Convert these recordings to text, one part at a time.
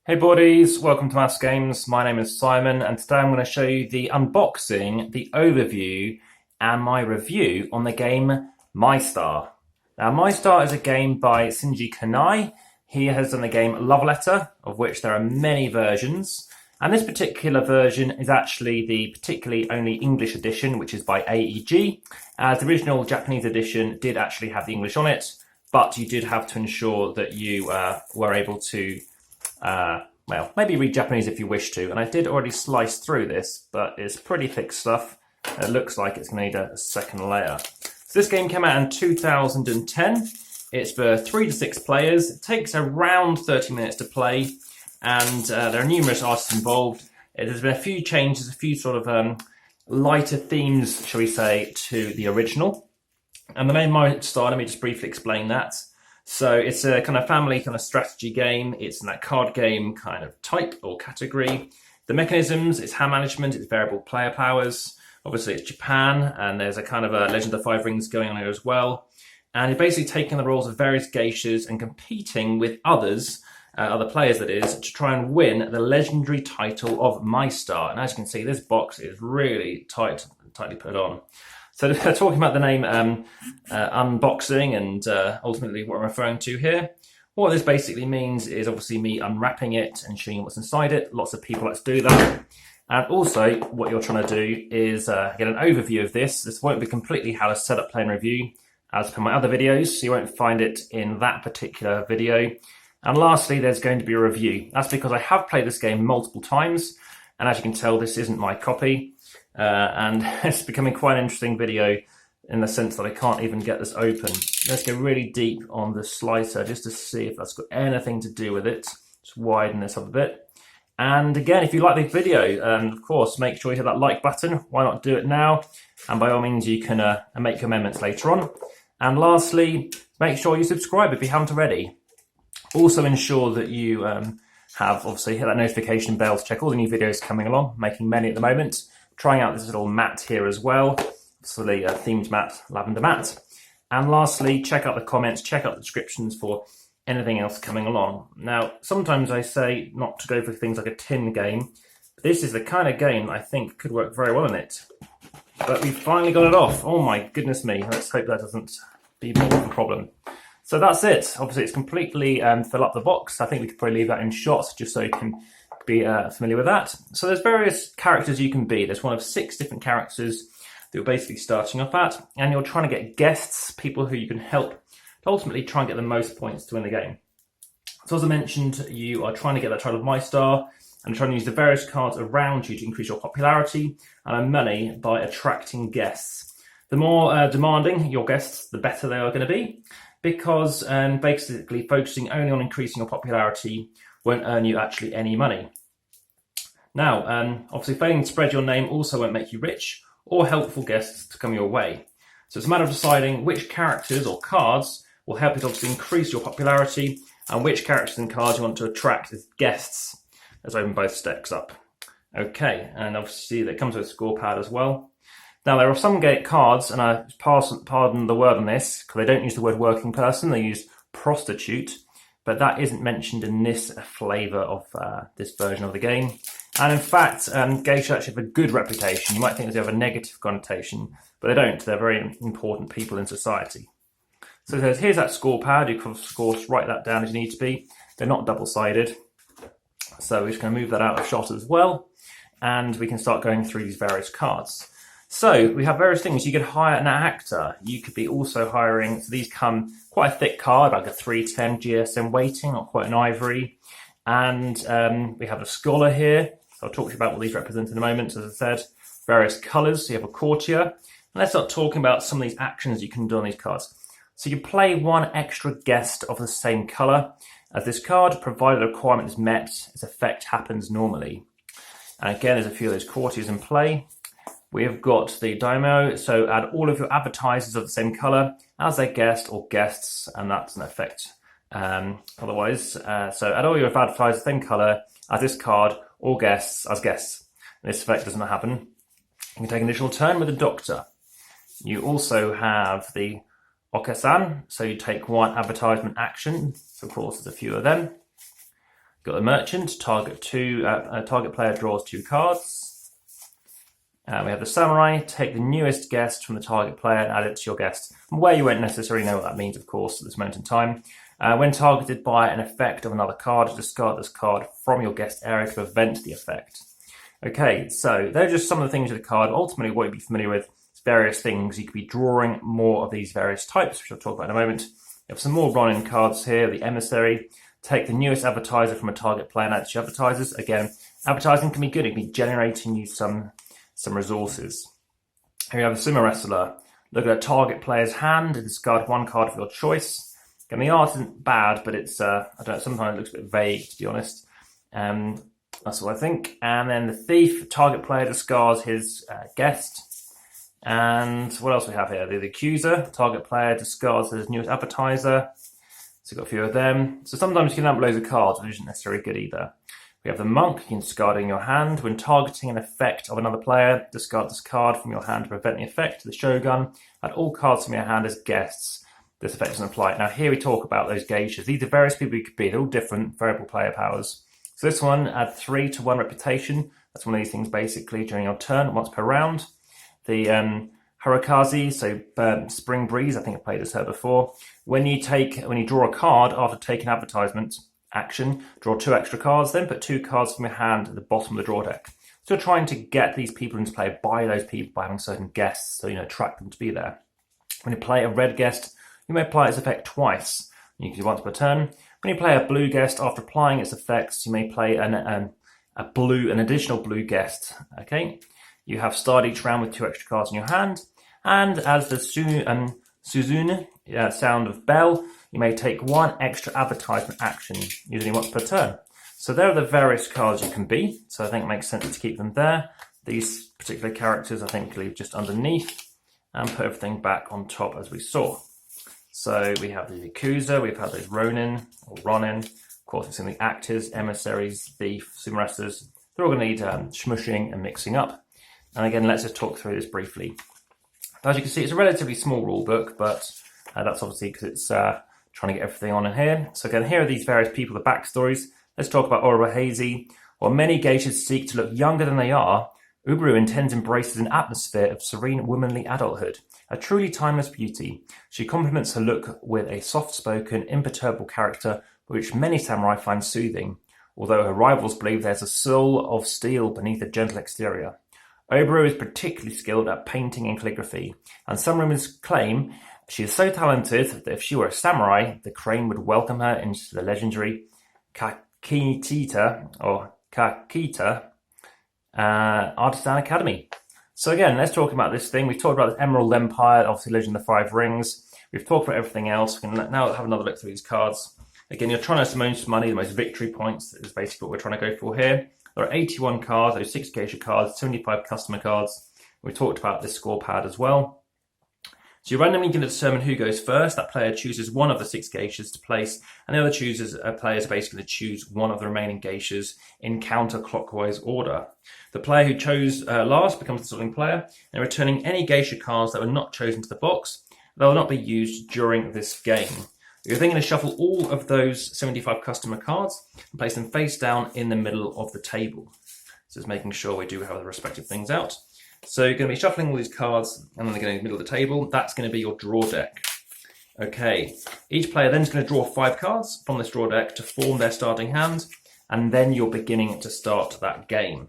Hey buddies, welcome to Amass Games. My name is Simon and today I'm going to show you the unboxing, the overview and my review on the game Mai-Star. Now Mai-Star is a game by Shinji Kanai. He has done the game Love Letter, of which there are many versions. And this particular version is actually the particularly only English edition, which is by AEG, as the original Japanese edition did actually have the English on it, but you did have to ensure that you were able to well, maybe read Japanese if you wish to. And I did already slice through this, but it's pretty thick stuff. It looks like it's going to need a second layer. So this game came out in 2010. It's for 3 to 6 players. It takes around 30 minutes to play, and there are numerous artists involved. There's been a few changes, a few sort of lighter themes, shall we say, to the original. And the main Mai-Star, let me just briefly explain that. So it's a kind of family kind of strategy game. It's in that card game kind of type or category. The mechanisms, it's hand management, it's variable player powers. Obviously it's Japan, and there's a kind of a Legend of the Five Rings going on here as well. And you're basically taking the roles of various geishas and competing with others, other players that is, to try and win the legendary title of Mai-Star. And as you can see, this box is really tightly put on. So talking about the name unboxing and ultimately what I'm referring to here, what this basically means is obviously me unwrapping it and showing you what's inside it. Lots of people like to do that. And also what you're trying to do is get an overview of this. This won't be completely how to set up, play and review as per my other videos, so you won't find it in that particular video. And lastly, there's going to be a review. That's because I have played this game multiple times, and as you can tell, this isn't my copy. And it's becoming quite an interesting video in the sense that I can't even get this open. Let's go really deep on the slicer just to see if that's got anything to do with it. Just widen this up a bit. And again, if you like this video, of course, make sure you hit that like button. Why not do it now? And by all means, you can make amendments later on. And lastly, make sure you subscribe if you haven't already. Also ensure that you have obviously hit that notification bell to check all the new videos coming along, making many at the moment. Trying out this little mat here as well, obviously a themed mat, lavender mat. And lastly, check out the comments, check out the descriptions for anything else coming along. Now, sometimes I say not to go for things like a tin game, but this is the kind of game I think could work very well in it. But we finally got it off. Oh my goodness me, let's hope that doesn't be more of a problem. So that's it. Obviously it's completely fill up the box. I think we could probably leave that in shots just so you can be familiar with that. So there's various characters you can be. There's one of 6 different characters that you're basically starting off at, and you're trying to get guests, people who you can help to ultimately try and get the most points to win the game. So as I mentioned, you are trying to get that title of Mai-Star and trying to use the various cards around you to increase your popularity and earn money by attracting guests. The more demanding your guests, the better they are going to be, because basically focusing only on increasing your popularity won't earn you actually any money. Now, obviously failing to spread your name also won't make you rich or helpful guests to come your way. So it's a matter of deciding which characters or cards will help you to obviously increase your popularity and which characters and cards you want to attract as guests. Let's open both stacks up. Okay, and obviously that comes with a score pad as well. Now there are some cards, and I pardon the word on this, because they don't use the word working person, they use prostitute. But that isn't mentioned in this flavour of this version of the game. And in fact, geisha actually have a good reputation. You might think they have a negative connotation, but they don't. They're very important people in society. So here's that score pad. You can, of course, write that down as you need to be. They're not double-sided. So we're just going to move that out of shot as well. And we can start going through these various cards. So we have various things. You could hire an actor. You could be also hiring, so these come quite a thick card, like a 310 GSM weighting, not quite an ivory. And we have a scholar here. So I'll talk to you about what these represent in a moment. As I said, various colours. So you have a courtier. And let's start talking about some of these actions you can do on these cards. So you play one extra guest of the same colour as this card, provided the requirement is met, its effect happens normally. And again, there's a few of those courtiers in play. We have got the daimyo, so add all of your advertisers of the same colour as their guest or guests, and that's an effect. Otherwise, so add all your advertisers of the same colour as this card or guests as guests. This effect doesn't happen. You can take an additional turn with the doctor. You also have the Okasan, so you take one advertisement action, so of course there's a few of them. Got the merchant, target player draws 2 cards. We have the samurai, take the newest guest from the target player and add it to your guest. And where you won't necessarily know what that means, of course, at this moment in time. When targeted by an effect of another card, discard this card from your guest area to prevent the effect. Okay, so they're just some of the things with the card. Ultimately, what you'll be familiar with is various things. You could be drawing more of these various types, which I'll talk about in a moment. You have some more run-in cards here, the emissary. Take the newest advertiser from a target player and add to your advertisers. Again, advertising can be good. It can be generating you some resources. Here you have a sumo wrestler. Look at a target player's hand and discard 1 card of your choice. Again, the art isn't bad, but it's, I don't know, sometimes it looks a bit vague, to be honest. That's what I think. And then the thief, target player discards his guest. And what else we have here? The accuser, target player discards his newest advertiser. So we've got a few of them. So sometimes you can have loads of cards, which isn't necessarily good either. We have the monk, you can discard in your hand. When targeting an effect of another player, discard this card from your hand to prevent the effect. The shogun, add all cards from your hand as guests. This effect doesn't apply. Now here we talk about those geishas. These are various people you could be. They're all different variable player powers. So this one, add 3 to 1 reputation. That's one of these things basically during your turn, once per round. The Harakazi, so Spring Breeze, I think I played as her before. When you draw a card after taking advertisement action, draw 2 extra cards, then put 2 cards from your hand at the bottom of the draw deck. So you're trying to get these people into play by those people by having certain guests, so attract them to be there. When you play a red guest, you may apply its effect twice. You can do once per turn. When you play a blue guest, after applying its effects, you may play an additional blue guest. Okay, you have started each round with 2 extra cards in your hand. And as the Suzune, sound of bell, you may take 1 extra advertisement action, usually once per turn. So there are the various cards you can be. So I think it makes sense to keep them there. These particular characters, I think, leave just underneath and put everything back on top as we saw. So we have the Yakuza, we've had those Ronin or Ronin. Of course, it's in the actors, emissaries, thief, sumo wrestlers. They're all going to need smushing and mixing up. And again, let's just talk through this briefly. As you can see, it's a relatively small rule book, but that's obviously because it's trying to get everything on in here. So again, here are these various people, the backstories. Let's talk about Orohazy. While many geishas seek to look younger than they are, Uberu intends embraces an atmosphere of serene womanly adulthood, a truly timeless beauty. She complements her look with a soft-spoken, imperturbable character which many samurai find soothing, although her rivals believe there's a soul of steel beneath a gentle exterior. Oboro is particularly skilled at painting and calligraphy, and some rumors claim she is so talented that if she were a samurai, the crane would welcome her into the legendary Kakita Artisan Academy. So again, let's talk about this thing. We've talked about this Emerald Empire, obviously Legend of the Five Rings. We've talked about everything else. We can now have another look through these cards. Again, you're trying to earn the most money, the most victory points is basically what we're trying to go for here. There are 81 cards, those 6 geisha cards, 75 customer cards. We talked about this score pad as well. So you're randomly going to determine who goes first. That player chooses one of the 6 geishas to place, and the other players are basically going to choose one of the remaining geishas in counterclockwise order. The player who chose last becomes the sorting player, and returning any geisha cards that were not chosen to the box. They will not be used during this game. You're then going to shuffle all of those 75 customer cards and place them face down in the middle of the table. So just making sure we do have the respective things out. So you're going to be shuffling all these cards and then they're going to the middle of the table. That's going to be your draw deck. Okay, each player then is going to draw 5 cards from this draw deck to form their starting hand, and then you're beginning to start that game.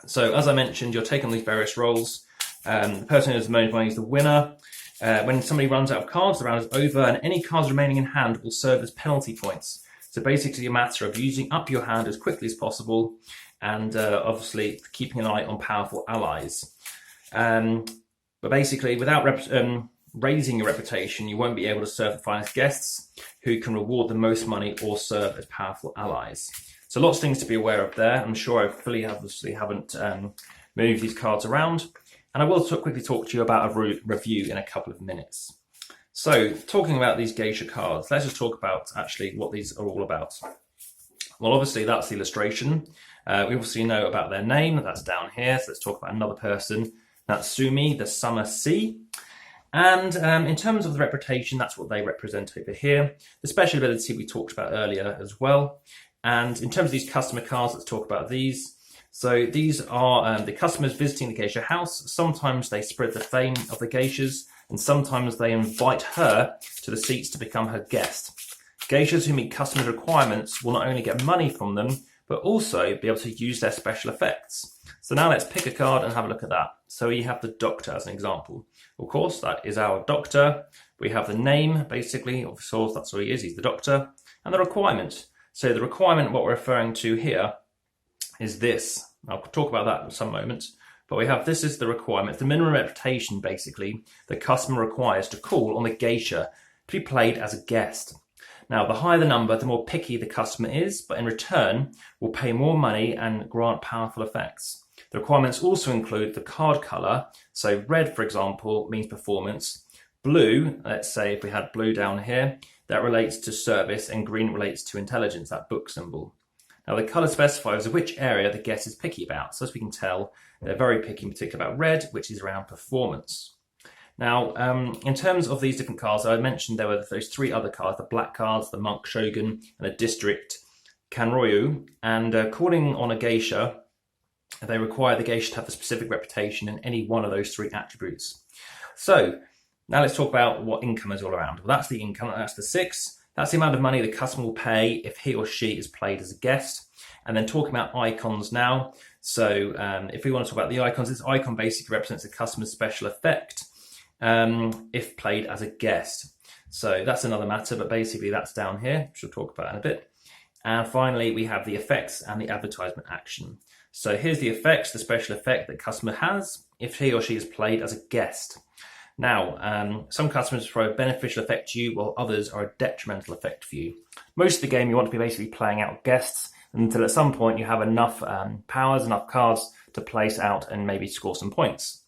So as I mentioned, you're taking these various roles. The person who has the most money is the winner. When somebody runs out of cards, the round is over, and any cards remaining in hand will serve as penalty points. So basically a matter of using up your hand as quickly as possible, and obviously keeping an eye on powerful allies. But basically, without raising your reputation, you won't be able to serve the finest guests who can reward the most money or serve as powerful allies. So lots of things to be aware of there. I'm sure I obviously haven't moved these cards around. And I will quickly talk to you about a review in a couple of minutes. So, talking about these geisha cards, let's just talk about actually what these are all about. Well, obviously that's the illustration. We obviously know about their name, that's down here. So let's talk about another person. Natsumi, the Summer Sea. And in terms of the reputation, that's what they represent over here. The special ability we talked about earlier as well And in terms of these customer cards, let's talk about these. So these are the customers visiting the geisha house. Sometimes they spread the fame of the geishas, and sometimes they invite her to the seats to become her guest. Geishas who meet customer requirements will not only get money from them, but also be able to use their special effects. So now let's pick a card and have a look at that. So you have the doctor as an example. Of course, that is our doctor. We have the name, basically, of course, that's what he is, he's the doctor. And the requirement. So the requirement, what we're referring to here, is this. I'll talk about that in some moment. But we have, this is the requirement, the minimum reputation, basically, the customer requires to call on the geisha to be played as a guest. Now, the higher the number, the more picky the customer is, but in return, will pay more money and grant powerful effects. The requirements also include the card colour. So red, for example, means performance. Blue, let's say if we had blue down here, that relates to service, and green relates to intelligence, that book symbol. Now, the colour specifies which area the guest is picky about. So as we can tell, they're very picky in particular about red, which is around performance. Now, in terms of these different cards, I mentioned there were those three other cards, the black cards, the monk shogun, and the district kanryu. And calling on a geisha, they require the geisha to have a specific reputation in any one of those three attributes. So now let's talk about what income is all around. Well, that's the income, that's the 6. That's the amount of money the customer will pay if he or she is played as a guest. And then talking about icons now. So if we want to talk about the icons, this icon basically represents the customer's special effect if played as a guest. So that's another matter, but basically that's down here, which we'll talk about in a bit. And finally, we have the effects and the advertisement action. So here's the effects, the special effect that customer has if he or she is played as a guest. Now, some customers throw a beneficial effect to you, while others are a detrimental effect for you. Most of the game, you want to be basically playing out guests until at some point you have enough powers, enough cards to place out and maybe score some points.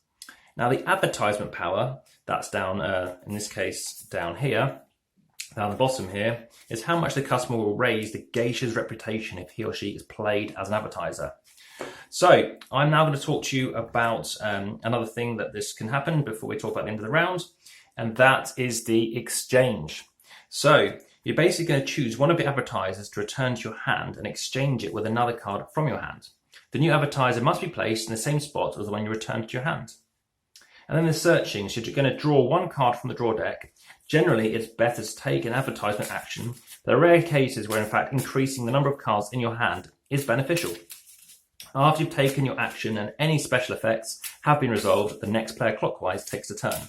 Now, the advertisement power, that's down, in this case, down here, down the bottom here, is how much the customer will raise the geisha's reputation if he or she is played as an advertiser. So I'm now going to talk to you about another thing that this can happen before we talk about the end of the round, and that is the exchange. So you're basically going to choose one of the advertisers to return to your hand and exchange it with another card from your hand. The new advertiser must be placed in the same spot as the one you returned to your hand. And then the searching, so you're going to draw one card from the draw deck. Generally, it's better to take an advertisement action. There are rare cases where, in fact, increasing the number of cards in your hand is beneficial. After you've taken your action and any special effects have been resolved, the next player clockwise takes a turn.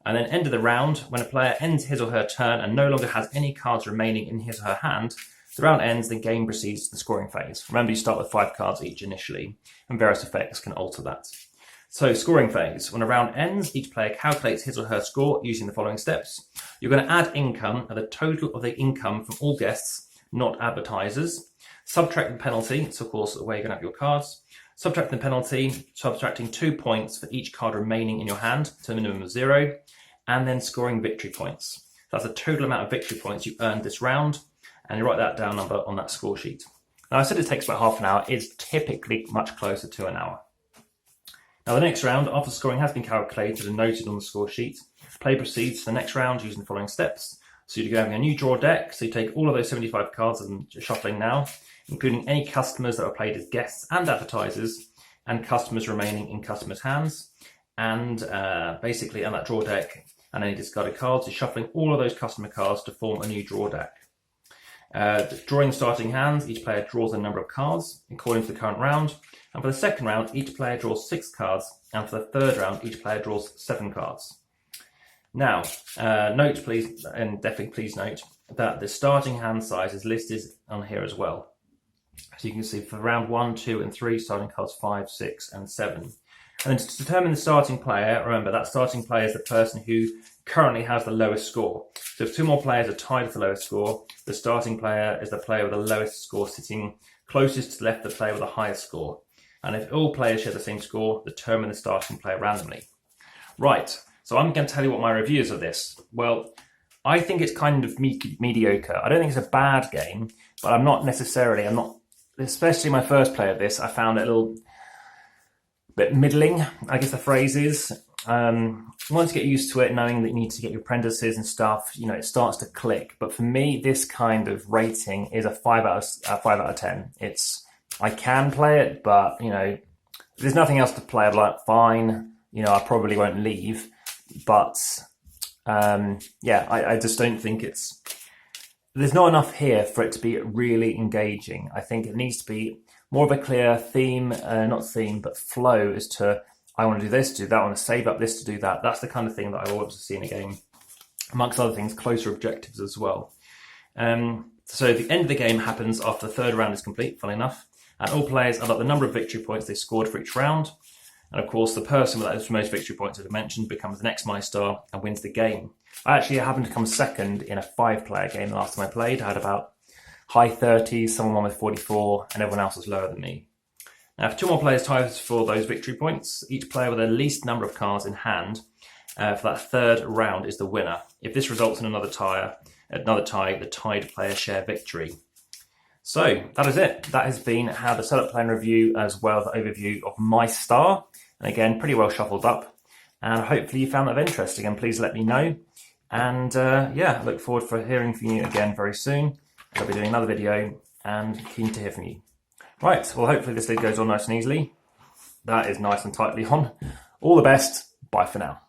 And then end of the round, when a player ends his or her turn and no longer has any cards remaining in his or her hand, the round ends, the game proceeds to the scoring phase. Remember, you start with 5 cards each initially, and various effects can alter that. So, scoring phase. When a round ends, each player calculates his or her score using the following steps. You're going to add income at the total of the income from all guests, not advertisers. Subtract the penalty, it's of course where you're going to have your cards. Subtract the penalty, subtracting 2 points for each card remaining in your hand to a minimum of 0, and then scoring victory points. That's the total amount of victory points you earned this round, and you write that down number on that score sheet. Now, I said it takes about half an hour. It's typically much closer to an hour. Now, the next round, after scoring has been calculated and noted on the score sheet, play proceeds to the next round using the following steps. So you're having a new draw deck, so you take all of those 75 cards and you're shuffling now, including any customers that are played as guests and advertisers, and customers remaining in customers' hands. And basically on that draw deck and any discarded cards, you're shuffling all of those customer cards to form a new draw deck. Drawing starting hands, each player draws a number of cards according to the current round. And for the second round, each player draws 6 cards. And for the third round, each player draws 7 cards. Now, note please, and definitely please note, that the starting hand size is listed on here as well. So you can see for round 1, 2, and 3, starting cards 5, 6, and 7. And then to determine the starting player, remember that starting player is the person who currently has the lowest score. So if 2 more players are tied with the lowest score, the starting player is the player with the lowest score sitting closest to the left of the player with the highest score. And if all players share the same score, determine the starting player randomly. Right, so I'm going to tell you what my review is of this. Well, I think it's kind of mediocre. I don't think it's a bad game, but I'm not, especially my first play of this, I found it a little bit middling, I guess the phrase is. once you get used to it, knowing that you need to get your apprentices and stuff, you know, it starts to click. But for me, this kind of rating is a 5 out of 10. I can play it, but you know, if there's nothing else to play, I'd like, fine. You know, I probably won't leave. But yeah, I just don't think there's not enough here for it to be really engaging. I think it needs to be more of a clear theme, not theme, but flow as to, I want to do this, do that, I want to save up this to do that. That's the kind of thing that I want to see in a game. Amongst other things, closer objectives as well. So the end of the game happens after the third round is complete, funnily enough. And all players add up the number of victory points they scored for each round. And of course, the person with those most victory points, as I mentioned, becomes the next Mai-Star and wins the game. I actually happened to come second in a 5-player game the last time I played. I had about high 30s, someone won with 44, and everyone else was lower than me. Now, if 2 more players tie for those victory points, each player with the least number of cards in hand for that third round is the winner. If this results in another tie, the tied players share victory. So that is it. That has been how the setup plan review, as well as the overview of Mai-Star. And again, pretty well shuffled up. And hopefully you found that interesting. And please let me know. And yeah, I look forward for hearing from you again very soon. I'll be doing another video and keen to hear from you. Right, well, hopefully this lid goes on nice and easily. That is nice and tightly on. All the best. Bye for now.